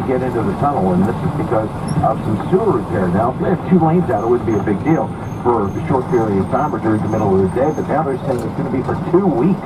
get into the tunnel, and this is because of some sewer repair. Now, if they have 2 lanes out, it wouldn't be a big deal for a short period of time or during the middle of the day, but now they're saying it's going to be for 2 weeks.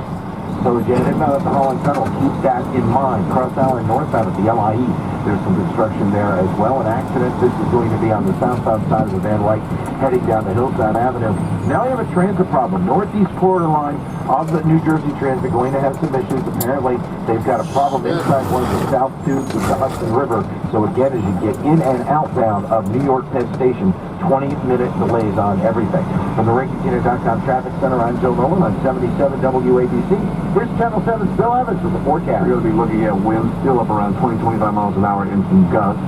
So again, inbound at the Holland Tunnel, keep that in mind. Cross Island northbound at the LIE, there's some construction there as well. An accident, this is going to be on the southbound side of the Van Wyck, heading down the Hillside Avenue. Now we have a transit problem. Northeast corridor line of the New Jersey Transit going to have some issues. Apparently, they've got a problem inside one of the south tubes of the Hudson River. So again, as you get in and outbound of New York Penn Station, 20-minute delays on everything. From the RinkyTiner.com Traffic Center, I'm Joe Nolan on 77 WABC. Here's Channel 7's Bill Evans with the forecast. We're going to be looking at winds still up around 20-25 miles an hour and some gusts.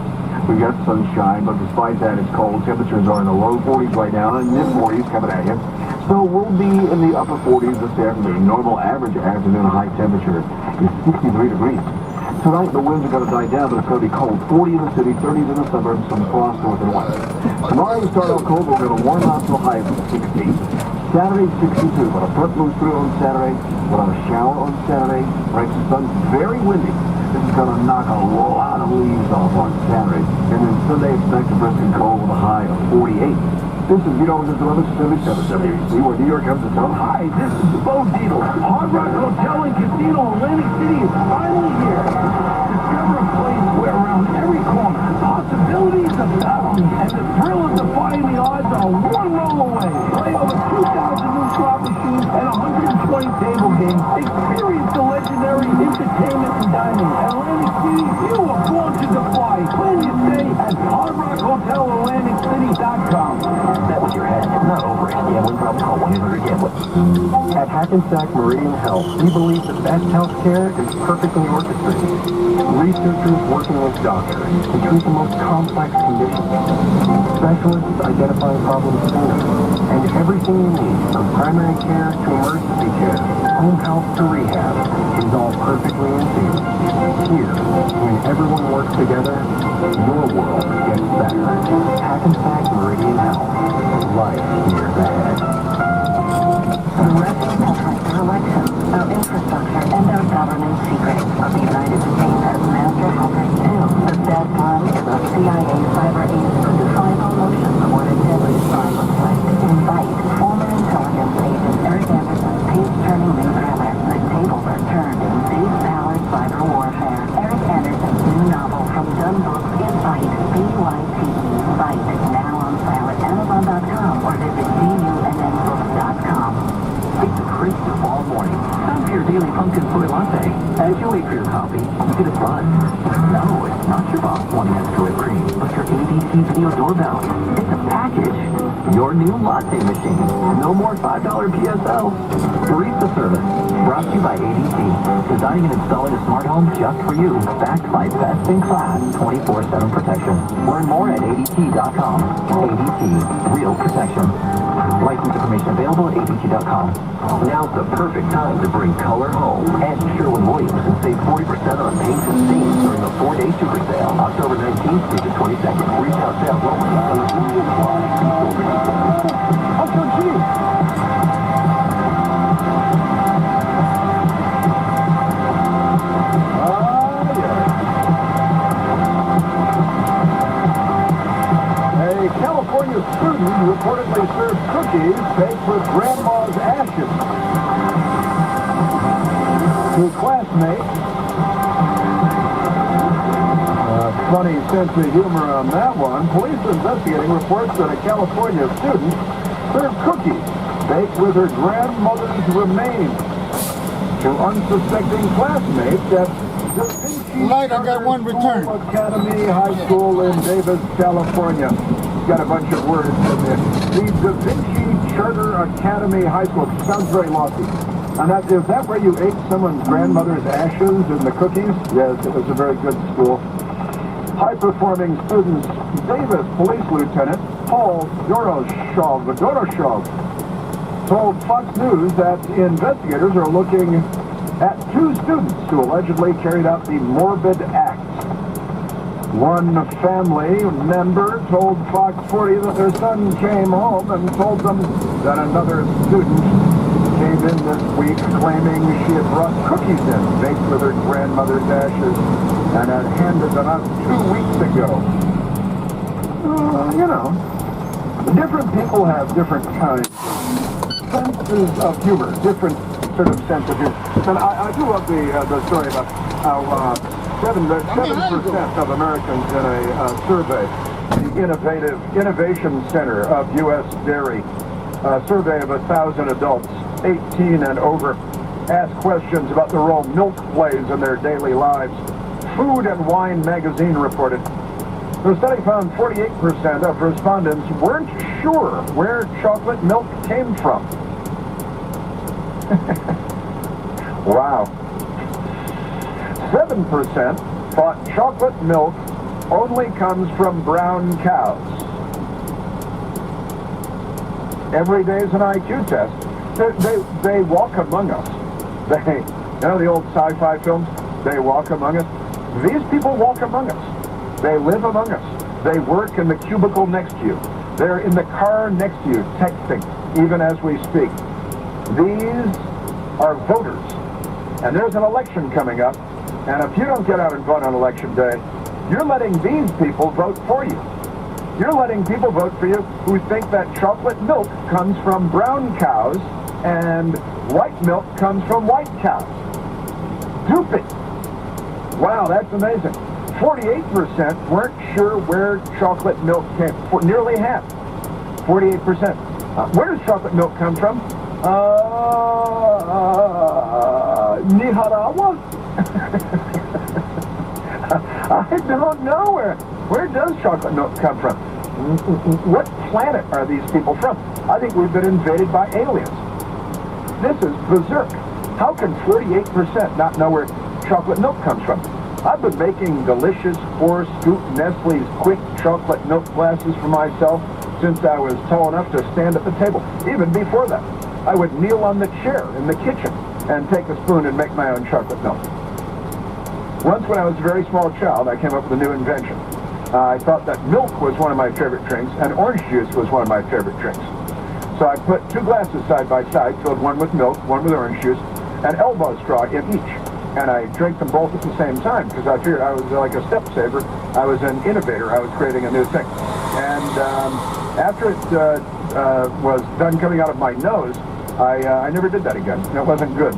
We got sunshine, but despite that, it's cold. Temperatures are in the low 40s right now, and mid-40s coming at you. So we'll be in the upper 40s this afternoon. Normal average afternoon high temperature is 63 degrees. Tonight, the winds are going to die down, but it's going to be cold. 40 in the city, 30s in the suburbs, some frost north and west. Tomorrow we start off cold. We're going to warm out to a high of 60. Saturday, 62. When a front moves through on Saturday, we'll have a shower on Saturday. Breaks the sun, very windy. This is going to knock a lot of leaves off on Saturday. And then Sunday, it's back to brisk and cold with a high of 48. This is Vito with 1177 WABC, where New York comes to town. Hi, this is Bo Dietl. Hard Rock Hotel and Casino, Atlantic City is finally here. Discover a place where around every corner, possibilities abound, and the thrill of defying the odds are one roll away. Play over 2,000 new slot machines and 120 table games. Experience the legendary entertainment and dining. Atlantic City, you are born to defy. Plan your stay at HardRockHotelAtlanticCity.com. That was your head, not over it. Gambling problem, call 1-800-GAMBLER. At Hackensack Meridian Health, we believe the best health care is perfectly orchestrated. Researchers working with doctors to treat the most complex conditions. Specialists identifying problems sooner. And everything you need, from primary care to emergency care, home health to rehab, is all perfectly in sync. Here, when everyone works together, your world gets better. Hackensack Meridian Health. Life years ahead. The rest of our elections, our infrastructure, and our government secrets of the United States as master puppets do. The bad time is a CIA cyber ace who defies all motion toward a deadly cyber threat. Invite former intelligence agent Eric Anderson's page-turning new thriller, The Tables Are Turned in Space-Powered Cyber Warfare. Eric Anderson's new novel from Dunn Books, Invite, B-Y-T-E, Invite, now on sale at Amazon.com or visit DUNNBooks.com. It's a crisp fall morning. Time for your daily pumpkin soy latte. As you wait for your coffee, you get a buzz. No, it's not your boss wanting extra whipped cream, but your ABC video doorbell. It's a package. Your new latte machine. No more $5 PSL. Barista service. Brought to you by ADT. Designing and installing a smart home just for you. Backed by best-in-class 24/7 protection. Learn more at ADT.com. ADT. Real protection. License information available at ADT.com. Now's the perfect time to bring color home. Ask Sherwin-Williams and save 40% on paints and stains during the 4-day super sale. October 19th through the 22nd. Retail sales only. Uncle G! California student reportedly served cookies baked with grandma's ashes to classmates. Funny sense of humor on that one. Police investigating reports that a California student served cookies baked with her grandmother's remains to unsuspecting classmates at the Light, I got one return. Academy High School in Davis, California. Got a bunch of words in there. The Da Vinci Charter Academy High School. Sounds very lofty. And is that where you ate someone's grandmother's ashes in the cookies? Yes, it was a very good school. High-performing students, Davis Police Lieutenant Paul Doroshov told Fox News that investigators are looking at 2 students who allegedly carried out the morbid act. One family member told Fox 40 that their son came home and told them that another student came came in this week claiming she had brought cookies in, baked with her grandmother's ashes, and had handed them out 2 weeks ago. You know, different people have different kinds of senses of humor, different sort of sense of humor. And I do love the story about how 7% of Americans in a survey, the Innovation Center of U.S. Dairy, a survey of 1,000 adults, 18 and over, asked questions about the role milk plays in their daily lives. Food and Wine magazine reported the study found 48% of respondents weren't sure where chocolate milk came from. Wow. 7% thought chocolate milk only comes from brown cows. Every day is an IQ test. They walk among us. You know the old sci-fi films? They walk among us. These people walk among us. They live among us. They work in the cubicle next to you. They're in the car next to you, texting, even as we speak. These are voters. And there's an election coming up. And if you don't get out and vote on election day, you're letting these people vote for you. You're letting people vote for you who think that chocolate milk comes from brown cows and white milk comes from white cows. Stupid. Wow, that's amazing. 48% weren't sure where chocolate milk came from. Nearly half. 48%. Where does chocolate milk come from? Nicaragua? I don't know where does chocolate milk come from? What planet are these people from? I think we've been invaded by aliens. This is berserk. How can 48% not know where chocolate milk comes from? I've been making delicious 4-scoop Nestle's quick chocolate milk glasses for myself since I was tall enough to stand at the table. Even before that, I would kneel on the chair in the kitchen and take a spoon and make my own chocolate milk. Once when I was a very small child, I came up with a new invention. I thought that milk was one of my favorite drinks and orange juice was one of my favorite drinks. So I put 2 glasses side by side, filled one with milk, one with orange juice, an elbow straw in each. And I drank them both at the same time because I figured I was like a step saver. I was an innovator. I was creating a new thing. And after it was done coming out of my nose, I never did that again. That wasn't good.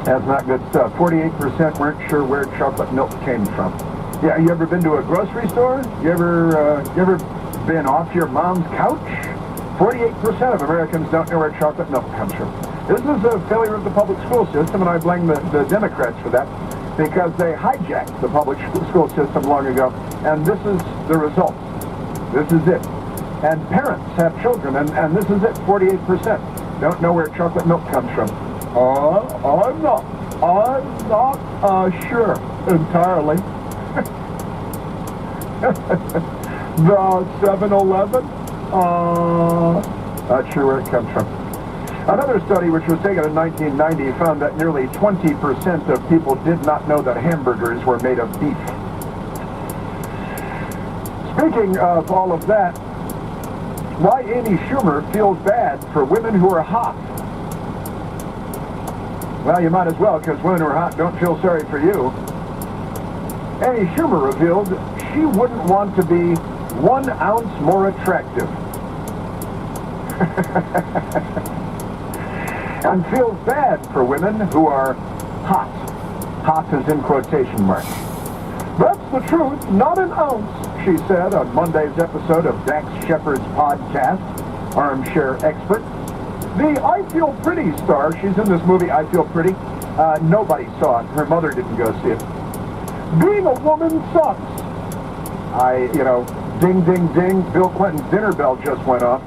That's not good stuff. 48% weren't sure where chocolate milk came from. Yeah, you ever been to a grocery store? You ever been off your mom's couch? 48% of Americans don't know where chocolate milk comes from. This is a failure of the public school system, and I blame the Democrats for that because they hijacked the public school system long ago, and this is the result. This is it. And parents have children, and this is it. 48% don't know where chocolate milk comes from. I'm not sure entirely. The 7-Eleven? Not sure where it comes from. Another study, which was taken in 1990, found that nearly 20% of people did not know that hamburgers were made of beef. Speaking of all of that, why Amy Schumer feels bad for women who are hot. Well, you might as well, because women who are hot don't feel sorry for you. Amy Schumer revealed she wouldn't want to be 1 ounce more attractive. And feels bad for women who are hot. Hot is in quotation marks. That's the truth, not an ounce, she said on Monday's episode of Dax Shepard's podcast, Armchair Expert. The I Feel Pretty star, she's in this movie, I Feel Pretty. Nobody saw it. Her mother didn't go see it. Being a woman sucks. Ding, ding, ding, Bill Clinton's dinner bell just went off.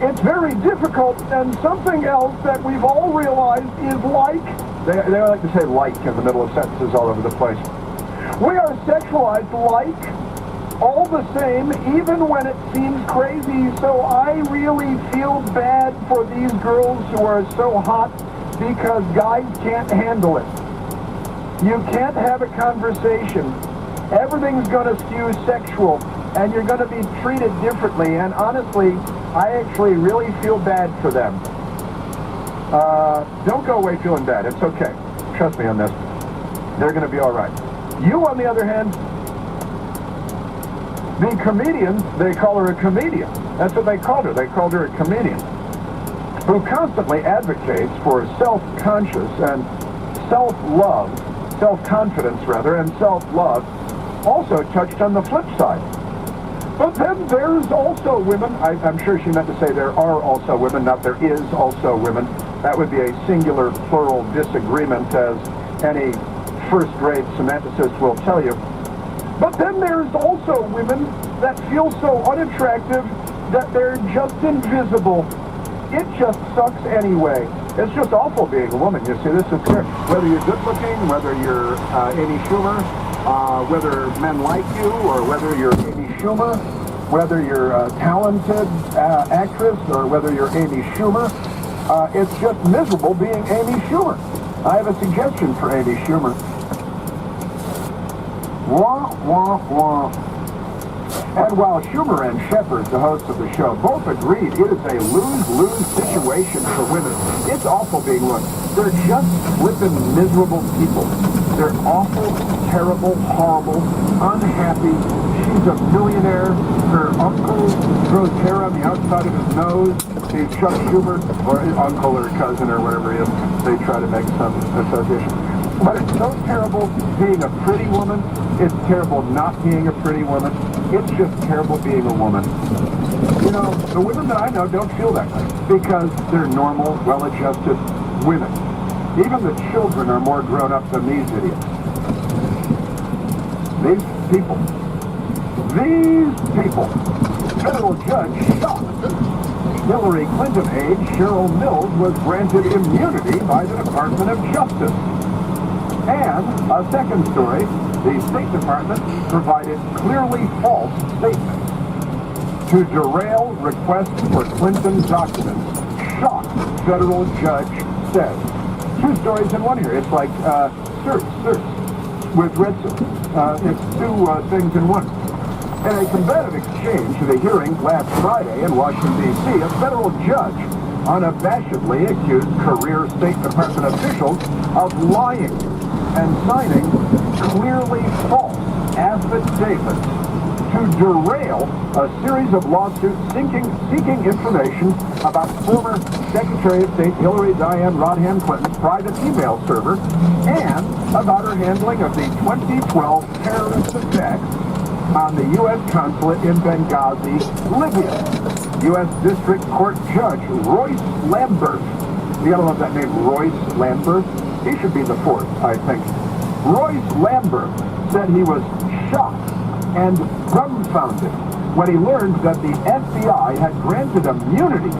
It's very difficult, and something else that we've all realized is like. They like to say like in the middle of sentences all over the place. We are sexualized like, all the same, even when it seems crazy, so I really feel bad for these girls who are so hot because guys can't handle it. You can't have a conversation. Everything's going to skew sexual, and you're going to be treated differently, and honestly, I actually really feel bad for them. Don't go away feeling bad. It's okay. Trust me on this. They're going to be all right. You, on the other hand, the comedians, they call her a comedian. That's what they called her. They called her a comedian who constantly advocates for self-conscious and self-love, self-confidence rather, and self-love, also touched on the flip side. But then there's also women, I'm sure she meant to say there are also women, not there is also women. That would be a singular plural disagreement, as any first-rate semanticist will tell you. But then there's also women that feel so unattractive that they're just invisible. It just sucks anyway. It's just awful being a woman. You see, this is clear. Whether you're good-looking, whether you're Amy Schumer, whether men like you, or whether you're Amy Schumer, whether you're a talented actress, or whether you're Amy Schumer, it's just miserable being Amy Schumer. I have a suggestion for Amy Schumer. Wah, wah, wah. And while Schumer and Shepard, the hosts of the show, both agreed it is a lose-lose situation for women, it's awful being women. They're just flippin' miserable people. They're awful, terrible, horrible, unhappy. She's a millionaire. Her uncle grows hair on the outside of his nose. He's Chuck Schumer, or his uncle or cousin or whatever he is. They try to make some association. But it's so terrible being a pretty woman. It's terrible not being a pretty woman. It's just terrible being a woman. You know, the women that I know don't feel that way because they're normal, well-adjusted women. Even the children are more grown up than these idiots. These people. Federal judge shocked. Hillary Clinton aide Cheryl Mills was granted immunity by the Department of Justice. And a second story, the State Department provided clearly false statements to derail requests for Clinton documents. Shocked, federal judge said. Two stories in one here. It's like search with red soup. It's two things in one. In a combative exchange at a hearing last Friday in Washington, D.C., a federal judge unabashedly accused career State Department officials of lying and signing clearly false affidavits to derail a series of lawsuits seeking information about former Secretary of State Hillary Diane Rodham Clinton's private email server and about her handling of the 2012 terrorist attacks on the U.S. consulate in Benghazi, Libya. U.S. District Court Judge Royce Lambert. You gotta love that name, Royce Lambert. He should be the fourth, I think. Royce Lambert said he was shocked and dumbfounded when he learned that the FBI had granted immunity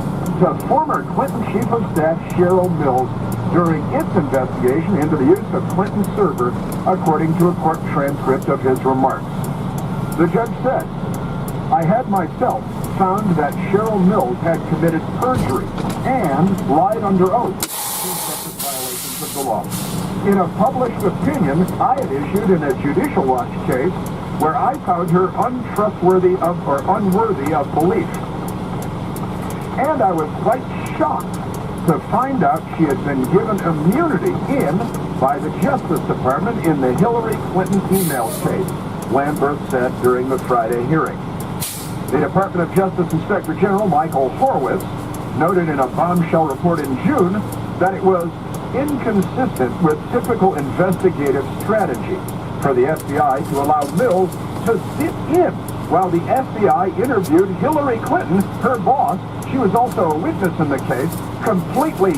to former Clinton Chief of Staff Cheryl Mills during its investigation into the use of Clinton's server, according to a court transcript of his remarks. The judge said, I had myself found that Cheryl Mills had committed perjury and lied under oath, two separate violations of the law. In a published opinion I had issued in a Judicial Watch case where I found her untrustworthy of or unworthy of belief. And I was quite shocked to find out she had been given immunity by the Justice Department in the Hillary Clinton email case, Lambert said during the Friday hearing. The Department of Justice Inspector General Michael Horowitz noted in a bombshell report in June that it was inconsistent with typical investigative strategy for the FBI to allow Mills to sit in while the FBI interviewed Hillary Clinton, her boss. She was also a witness in the case. Completely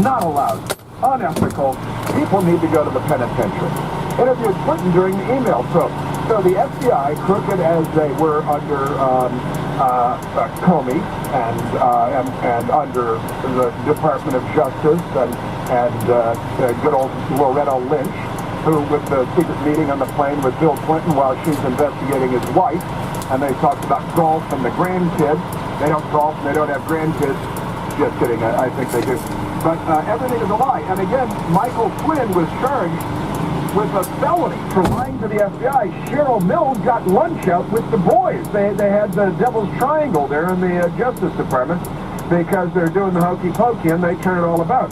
not allowed. Unethical. People need to go to the penitentiary. Interviewed Clinton during the email probe. So the FBI, crooked as they were under Comey and under the Department of Justice and good old Loretta Lynch, who with the secret meeting on the plane with Bill Clinton while she's investigating his wife, and they talked about golf and the grandkids. They don't golf and they don't have grandkids. Just kidding, I think they do. But everything is a lie. And again, Michael Flynn was charged with a felony for lying to the FBI. Cheryl Mills got lunch out with the boys. They had the Devil's Triangle there in the Justice Department. because they're doing the hokey pokey and they turn it all about.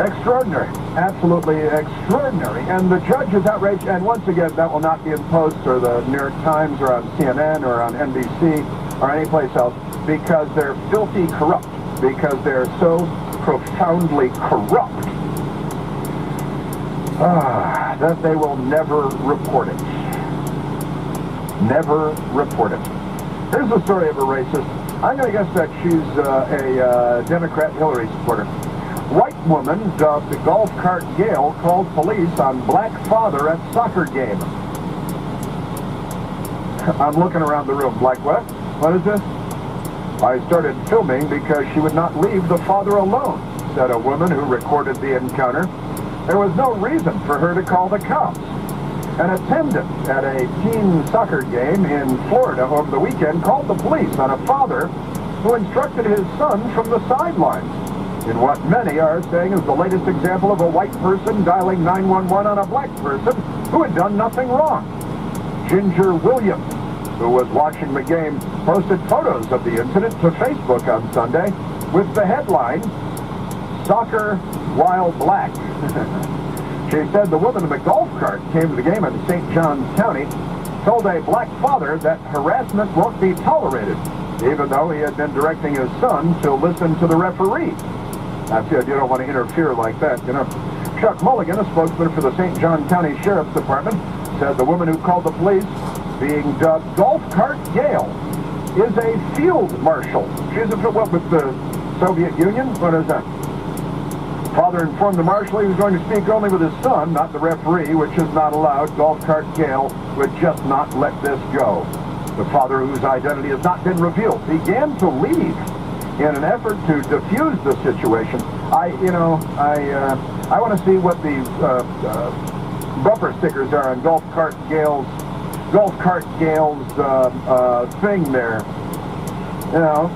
Extraordinary. Absolutely extraordinary. And the judge is outraged, and once again, that will not be in Post or the New York Times or on CNN or on NBC or anyplace else, because they're filthy corrupt, because they're so profoundly corrupt that they will never report it. Never report it. Here's the story of a racist. I'm going to guess that she's a Democrat Hillary supporter. White woman dubbed golf cart Gail called police on black father at soccer game. I'm looking around the room like, what? What is this? I started filming because she would not leave the father alone, said a woman who recorded the encounter. There was no reason for her to call the cops. An attendant at a teen soccer game in Florida over the weekend called the police on a father who instructed his son from the sidelines in what many are saying is the latest example of a white person dialing 911 on a black person who had done nothing wrong. Ginger Williams, who was watching the game, posted photos of the incident to Facebook on Sunday with the headline, "Soccer While Black." She said the woman in the golf cart came to the game in St. Johns County, told a black father that harassment won't be tolerated, even though he had been directing his son to listen to the referee. That's it, you don't want to interfere like that, you know. Chuck Mulligan, a spokesman for the St. John County Sheriff's Department, said the woman who called the police, being dubbed Golf Cart Gail, is a field marshal. She's what, with the Soviet Union? What is that? Father informed the marshal he was going to speak only with his son, not the referee, which is not allowed. Golf Cart Gail would just not let this go. The father, whose identity has not been revealed, began to leave in an effort to defuse the situation. I want to see what these bumper stickers are on Golf Cart Gail's thing there. You know,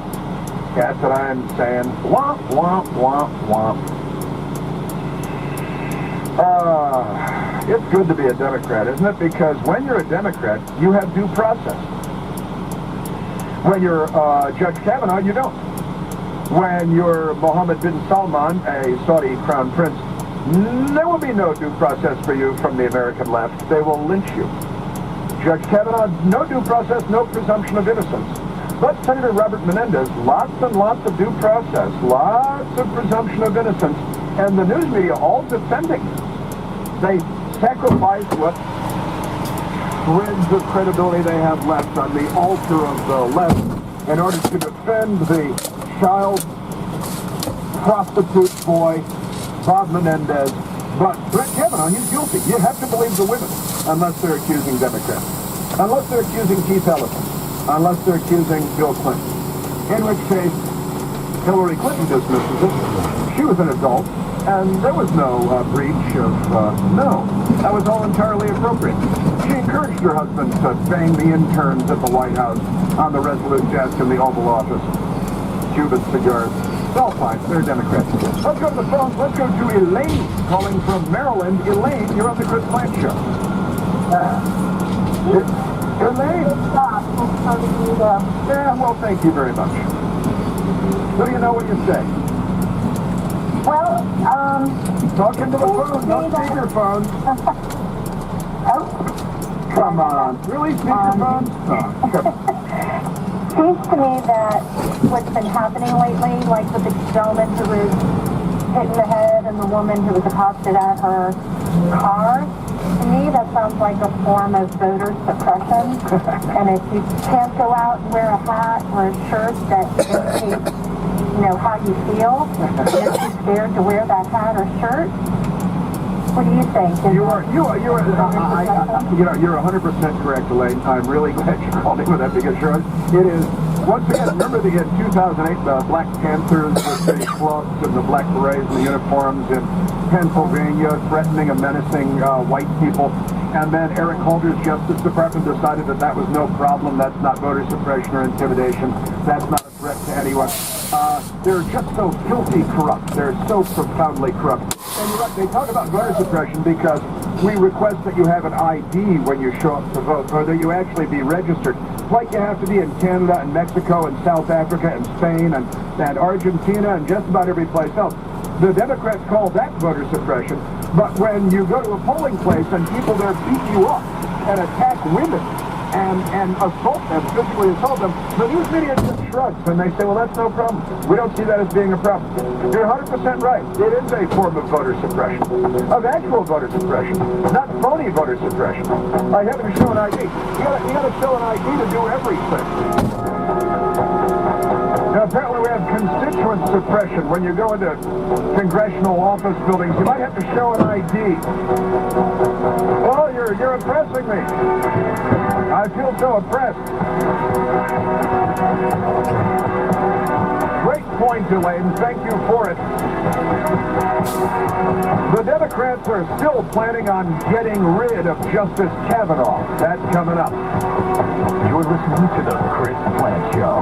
that's what I'm saying. Womp, womp, womp, womp. It's good to be a Democrat, isn't it? Because when you're a Democrat, you have due process. When you're Judge Kavanaugh, you don't. When you're Mohammed bin Salman, a Saudi crown prince, there will be no due process for you from the American left. They will lynch you. Judge Kavanaugh, no due process, no presumption of innocence. But Senator Robert Menendez, lots and lots of due process, lots of presumption of innocence, and the news media all defending. They sacrifice what shreds of credibility they have left on the altar of the left in order to defend the child prostitute boy, Bob Menendez. But Brett Kavanaugh, he's guilty. You have to believe the women, unless they're accusing Democrats. Unless they're accusing Keith Ellison. Unless they're accusing Bill Clinton. In which case, Hillary Clinton dismisses it. She was an adult, and there was no breach of, no. That was all entirely appropriate. She encouraged her husband to bang the interns at the White House on the Resolute desk in the Oval Office. Cuban cigars. It's all fine. They're Democrats. Let's go to the phone. Let's go to Elaine calling from Maryland. Elaine, you're on the Chris Plant Show. Elaine. Yeah, well, thank you very much. What do you know what you say? Well, Talk into the phone, not speakerphone. Oh. Come on. Really, speakerphone? Seems to me that what's been happening lately, like with the gentleman who was hit in the head and the woman who was accosted at her car, to me that sounds like a form of voter suppression. And if you can't go out and wear a hat or a shirt that indicates, you know, how you feel, and you're too scared to wear that hat or shirt, what do you think? You're 100% correct, Elaine. I'm really glad you called in with that because it is. Once again, remember in 2008, the Black Panthers with the clubs and the black berets and the uniforms in Pennsylvania threatening and menacing white people. And then Eric Holder's Justice Department decided that that was no problem. That's not voter suppression or intimidation. That's not a threat to anyone. They're just so filthy corrupt. They're so profoundly corrupt. And you're right, they talk about voter suppression because we request that you have an ID when you show up to vote, or that you actually be registered, like you have to be in Canada and Mexico and South Africa and Spain and Argentina and just about every place else. The Democrats call that voter suppression, but when you go to a polling place and people there beat you up and attack women and assault them, physically assault them, the news media just shrugs and they say, well, that's no problem. We don't see that as being a problem. You're 100% right. It is a form of voter suppression, of actual voter suppression, not phony voter suppression. I have to show an ID. You got to show an ID to do everything. Now, apparently we have constituent suppression. When you go into congressional office buildings, you might have to show an ID. Oh, you're impressing me. I feel so oppressed. Great point, Elaine. Thank you for it. The Democrats are still planning on getting rid of Justice Kavanaugh. That's coming up. You're listening to the Chris Plant Show.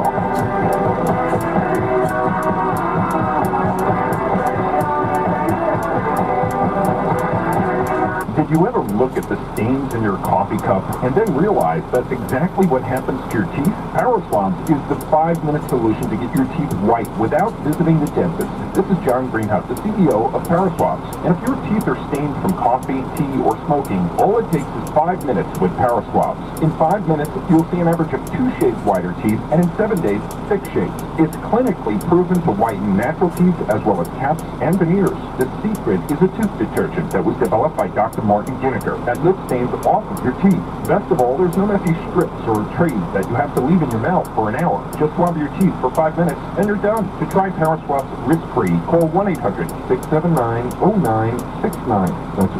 Did you ever look at the stains in your coffee cup and then realize that's exactly what happens to your teeth? PowerSwabs is the 5-minute solution to get your teeth white without visiting the dentist. This is John Greenhouse, the CEO of PowerSwabs. And if your teeth are stained from coffee, tea, or smoking, all it takes is 5 minutes with PowerSwabs. In 5 minutes, you'll see an average of 2 shades whiter teeth, and in 7 days, 6 shades. It's clinically proven to whiten natural teeth as well as caps and veneers. The secret is a tooth detergent that was developed by Dr. Martin Ginniker that lifts stains off of your teeth. Best of all, there's no messy strips or trays that you have to leave in your mouth for an hour. Just swab your teeth for 5 minutes, and you're done. To try PowerSwabs risk-free, call 1-800-679-0969. That's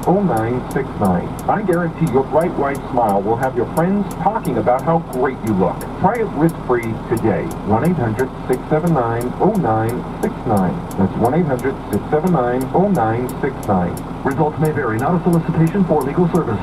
1-800-679-0969. I guarantee your bright white smile will have your friends talking about how great you look. Try it risk-free today. 1-800-679-0969. That's 1-800-679-0969. Results may vary. Not a solicitation for legal services.